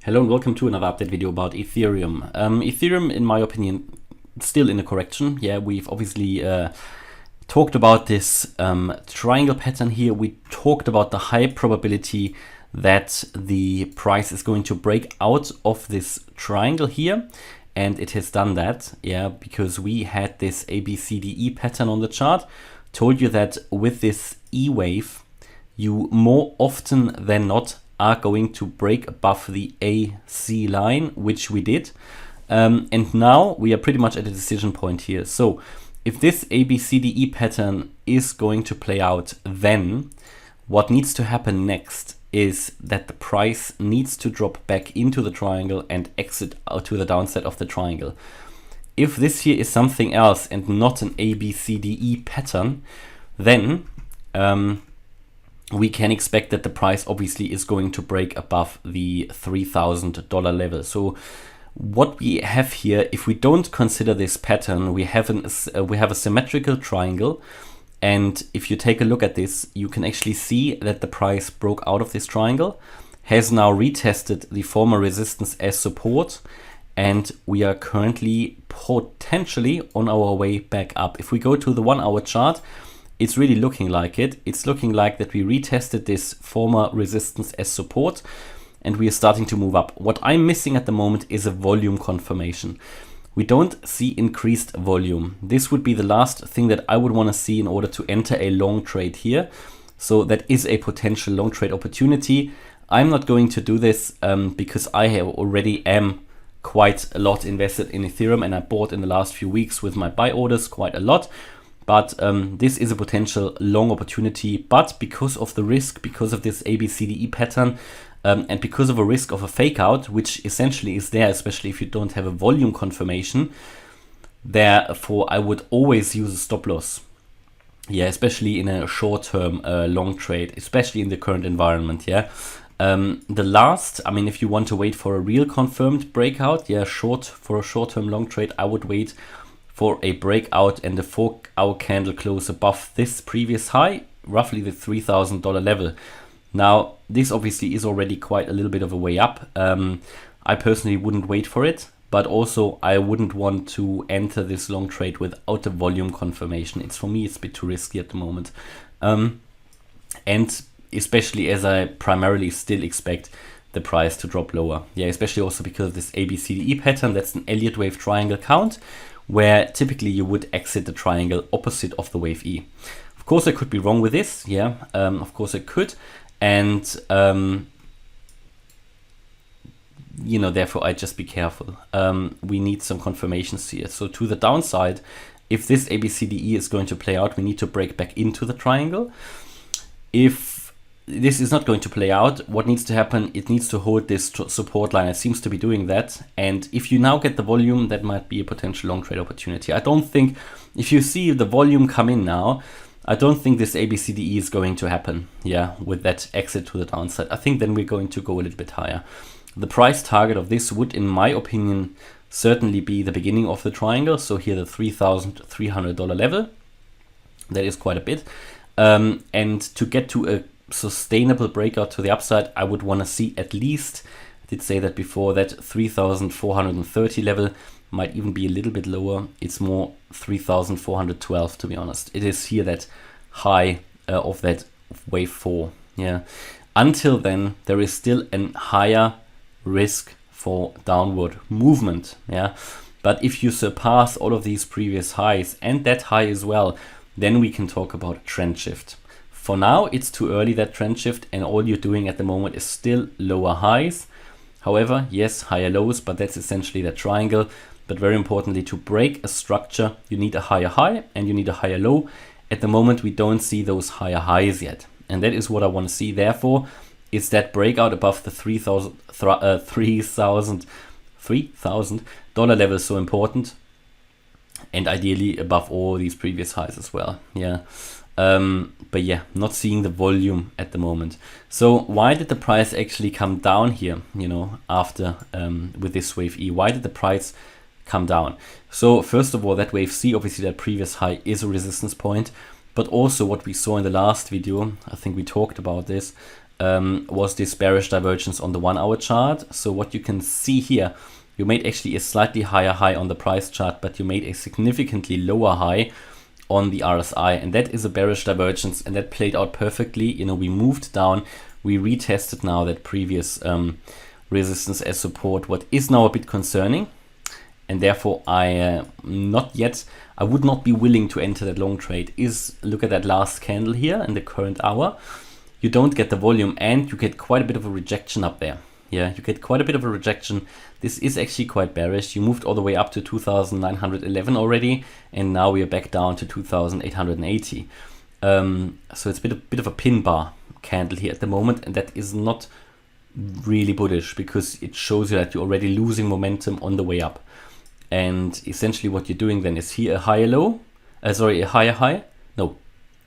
Hello and welcome to another update video about Ethereum. Ethereum, in my opinion, still in a correction. Yeah, we've obviously talked about this triangle pattern here. We talked about the high probability that the price is going to break out of this triangle here. And it has done that, yeah, because we had this ABCDE pattern on the chart. Told you that with this E wave, you more often than not are going to break above the AC line, which we did. And now we are pretty much at a decision point here. So if this ABCDE pattern is going to play out, then what needs to happen next is that the price needs to drop back into the triangle and exit out to the downside of the triangle. If this here is something else and not an ABCDE pattern, then we can expect that the price obviously is going to break above the $3,000 level. So what we have here, if we don't consider this pattern, we have a symmetrical triangle. And if you take a look at this, you can actually see that the price broke out of this triangle, has now retested the former resistance as support, and we are currently potentially on our way back up. If we go to the 1 hour chart, it's really looking like it. It's looking like that we retested this former resistance as support and we are starting to move up. What I'm missing at the moment is a volume confirmation. We don't see increased volume. This would be the last thing that I would want to see in order to enter a long trade here. So that is a potential long trade opportunity. I'm not going to do this because I have already am quite a lot invested in Ethereum and I bought in the last few weeks with my buy orders quite a lot. But this is a potential long opportunity. But because of the risk, because of this ABCDE pattern, and because of a risk of a fake out, which essentially is there, especially if you don't have a volume confirmation, therefore I would always use a stop loss. Yeah, especially in a short-term long trade, especially in the current environment. Yeah. If you want to wait for a real confirmed breakout, yeah, for a short-term long trade, I would wait for a breakout and a 4 hour candle close above this previous high, roughly the $3,000 level. Now, this obviously is already quite a little bit of a way up. I personally wouldn't wait for it, but also I wouldn't want to enter this long trade without a volume confirmation. For me, it's a bit too risky at the moment. And especially as I primarily still expect the price to drop lower. Yeah, especially also because of this ABCDE pattern. That's an Elliott Wave triangle count, where typically you would exit the triangle opposite of the wave E. Of course, I could be wrong with this. Yeah, of course I could. And, therefore I just be careful. We need some confirmations here. So to the downside, if this ABCDE is going to play out, we need to break back into the triangle. If this is not going to play out, what needs to happen, it needs to hold this support line. It seems to be doing that. And if you now get the volume, that might be a potential long trade opportunity. I don't think, if you see the volume come in now, I don't think this ABCDE is going to happen, yeah, with that exit to the downside. I think then we're going to go a little bit higher. The price target of this would, in my opinion, certainly be the beginning of the triangle. So here the $3,300 level, that is quite a bit. And to get to a sustainable breakout to the upside, I would want to see at least, I did say that before, that 3,430 level. Might even be a little bit lower. It's more 3,412 to be honest. It is here that high of that wave 4. Yeah. Until then, there is still a higher risk for downward movement. Yeah. But if you surpass all of these previous highs and that high as well, then we can talk about a trend shift. For now, it's too early, that trend shift, and all you're doing at the moment is still lower highs. However, yes, higher lows, but that's essentially that triangle. But very importantly, to break a structure, you need a higher high and you need a higher low. At the moment, we don't see those higher highs yet. And that is what I want to see. Therefore, is that breakout above the $3,000 level so important. And ideally above all these previous highs as well. Yeah. But yeah, not seeing the volume at the moment. So why did the price actually come down here, after with this wave E? Why did the price come down? So first of all, that wave C, obviously that previous high is a resistance point, but also what we saw in the last video, I think we talked about this, was this bearish divergence on the 1 hour chart. So what you can see here, you made actually a slightly higher high on the price chart, but you made a significantly lower high on the RSI, and that is a bearish divergence, and that played out perfectly. You know, we moved down, we retested now that previous resistance as support, what is now a bit concerning, and therefore I would not be willing to enter that long trade. Is look at that last candle here in the current hour. You don't get the volume, and you get quite a bit of a rejection up there. Yeah, you get quite a bit of a rejection. This is actually quite bearish. You moved all the way up to 2,911 already, and now we are back down to 2,880. So it's a bit of a pin bar candle here at the moment, and that is not really bullish because it shows you that you're already losing momentum on the way up. And essentially what you're doing then is here a higher low, a higher high, no,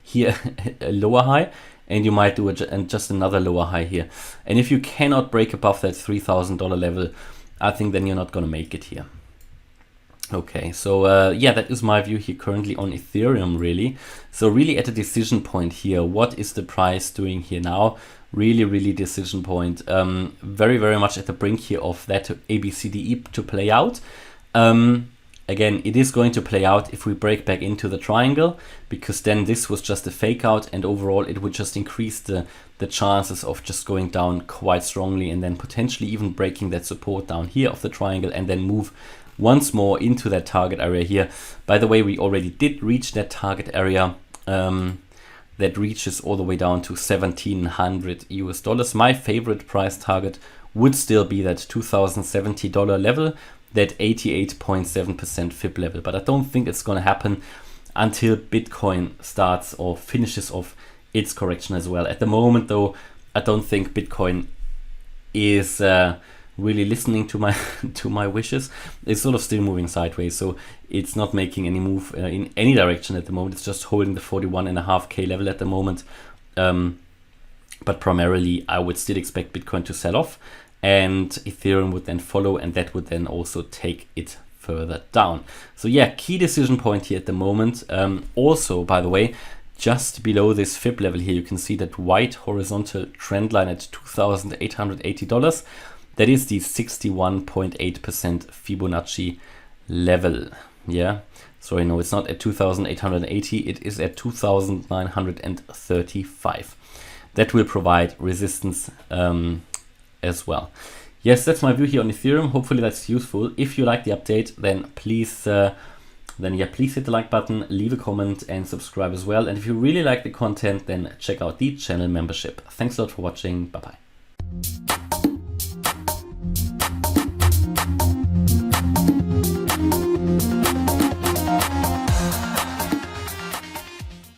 here a lower high, and you might do just another lower high here. And if you cannot break above that $3,000 level, I think then you're not going to make it here. Okay, so yeah, that is my view here currently on Ethereum, really. So really at a decision point here, what is the price doing here now? Really decision point. Very much at the brink here of that ABCDE to play out. Again, it is going to play out if we break back into the triangle, because then this was just a fake out, and overall it would just increase the chances of just going down quite strongly, and then potentially even breaking that support down here of the triangle, and then move once more into that target area here. By the way, we already did reach that target area that reaches all the way down to $1,700 US. My favorite price target would still be that $2,070 level, that 88.7% fib level, but I don't think it's going to happen until Bitcoin starts or finishes off its correction as well. At the moment though, I don't think Bitcoin is really listening to my wishes. It's sort of still moving sideways, so it's not making any move in any direction at the moment. It's just holding the 41.5k level at the moment, but primarily I would still expect Bitcoin to sell off, and Ethereum would then follow, and that would then also take it further down. So yeah, key decision point here at the moment. Also, by the way, just below this fib level here, you can see that white horizontal trend line at $2,880. That is the 61.8% Fibonacci level. Yeah, sorry, no, it's not at 2,880, it is at 2,935. That will provide resistance as well. Yes, that's my view here on Ethereum. Hopefully that's useful. If you like the update, then please please hit the like button, leave a comment, and subscribe as well. And if you really like the content, then check out the channel membership. Thanks a lot for watching. Bye bye.